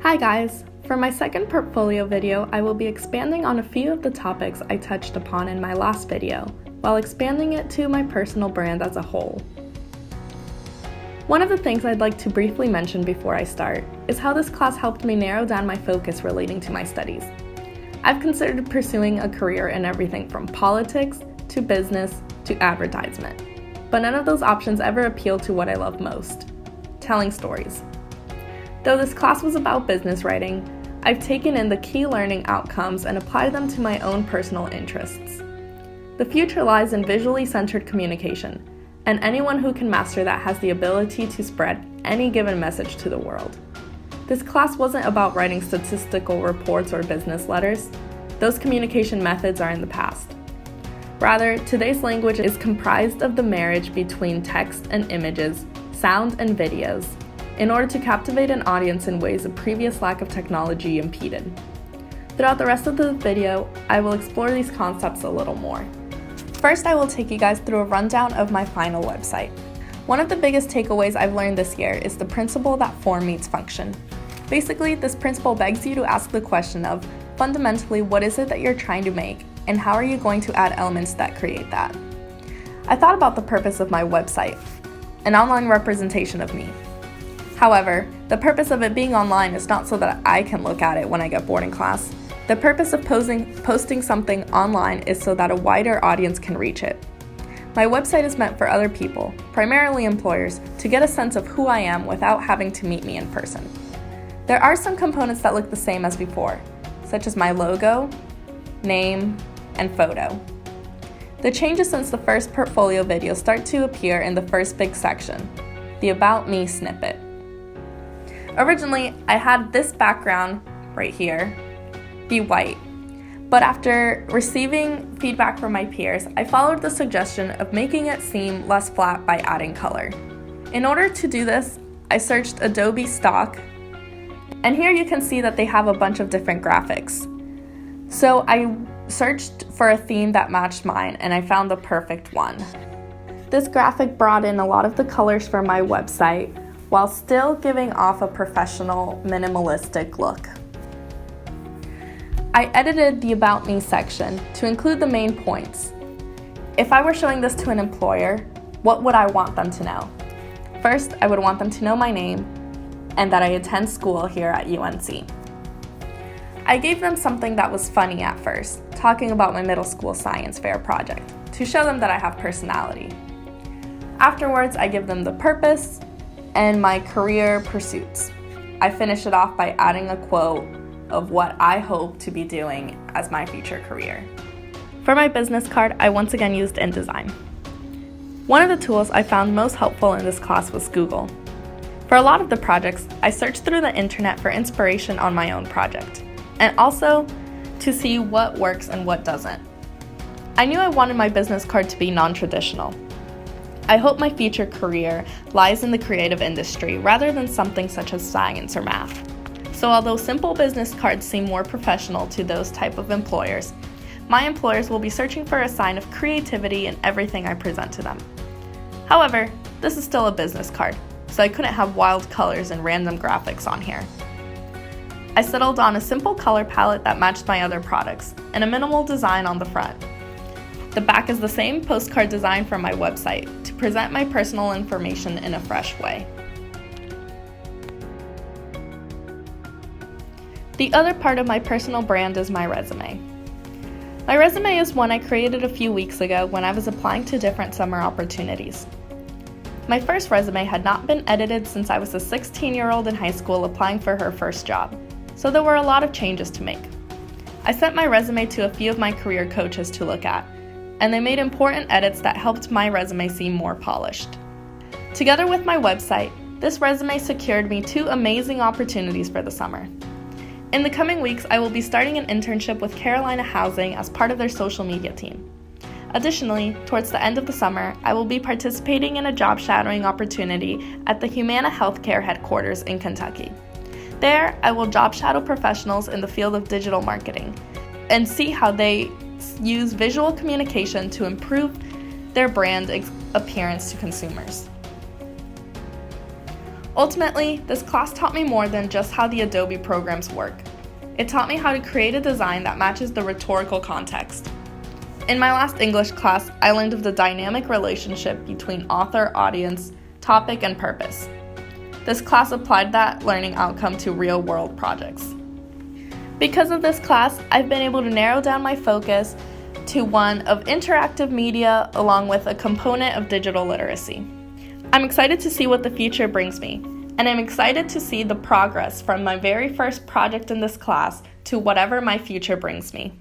Hi guys! For my second portfolio video, I will be expanding on a few of the topics I touched upon in my last video, while expanding it to my personal brand as a whole. One of the things I'd like to briefly mention before I start is how this class helped me narrow down my focus relating to my studies. I've considered pursuing a career in everything from politics to business to advertisement, but none of those options ever appealed to what I love most: telling stories. Though this class was about business writing, I've taken in the key learning outcomes and applied them to my own personal interests. The future lies in visually centered communication, and anyone who can master that has the ability to spread any given message to the world. This class wasn't about writing statistical reports or business letters. Those communication methods are in the past. Rather, today's language is comprised of the marriage between text and images, sound and videos, in order to captivate an audience in ways a previous lack of technology impeded. Throughout the rest of the video, I will explore these concepts a little more. First, I will take you guys through a rundown of my final website. One of the biggest takeaways I've learned this year is the principle that form meets function. Basically, this principle begs you to ask the question of, fundamentally, what is it that you're trying to make, and how are you going to add elements that create that? I thought about the purpose of my website, an online representation of me. However, the purpose of it being online is not so that I can look at it when I get bored in class. The purpose of posting something online is so that a wider audience can reach it. My website is meant for other people, primarily employers, to get a sense of who I am without having to meet me in person. There are some components that look the same as before, such as my logo, name, and photo. The changes since the first portfolio video start to appear in the first big section, the About Me snippet. Originally, I had this background right here be white, but after receiving feedback from my peers, I followed the suggestion of making it seem less flat by adding color. In order to do this, I searched Adobe Stock, and here you can see that they have a bunch of different graphics. So I searched for a theme that matched mine, and I found the perfect one. This graphic brought in a lot of the colors for my website, while still giving off a professional, minimalistic look. I edited the About Me section to include the main points. If I were showing this to an employer, what would I want them to know? First, I would want them to know my name and that I attend school here at UNC. I gave them something that was funny at first, talking about my middle school science fair project, to show them that I have personality. Afterwards, I give them the purpose and my career pursuits. I finish it off by adding a quote of what I hope to be doing as my future career. For my business card, I once again used InDesign. One of the tools I found most helpful in this class was Google. For a lot of the projects, I searched through the internet for inspiration on my own project, and also to see what works and what doesn't. I knew I wanted my business card to be non-traditional. I hope my future career lies in the creative industry rather than something such as science or math. So although simple business cards seem more professional to those type of employers, my employers will be searching for a sign of creativity in everything I present to them. However, this is still a business card, so I couldn't have wild colors and random graphics on here. I settled on a simple color palette that matched my other products and a minimal design on the front. The back is the same postcard design from my website to present my personal information in a fresh way. The other part of my personal brand is my resume. My resume is one I created a few weeks ago when I was applying to different summer opportunities. My first resume had not been edited since I was a 16-year-old in high school applying for her first job, so there were a lot of changes to make. I sent my resume to a few of my career coaches to look at, and they made important edits that helped my resume seem more polished. Together with my website, this resume secured me 2 amazing opportunities for the summer. In the coming weeks, I will be starting an internship with Carolina Housing as part of their social media team. Additionally, towards the end of the summer, I will be participating in a job shadowing opportunity at the Humana Healthcare headquarters in Kentucky. There, I will job shadow professionals in the field of digital marketing and see how they use visual communication to improve their brand appearance to consumers. Ultimately, this class taught me more than just how the Adobe programs work. It taught me how to create a design that matches the rhetorical context. In my last English class, I learned of the dynamic relationship between author, audience, topic, and purpose. This class applied that learning outcome to real-world projects. Because of this class, I've been able to narrow down my focus to one of interactive media along with a component of digital literacy. I'm excited to see what the future brings me, and I'm excited to see the progress from my very first project in this class to whatever my future brings me.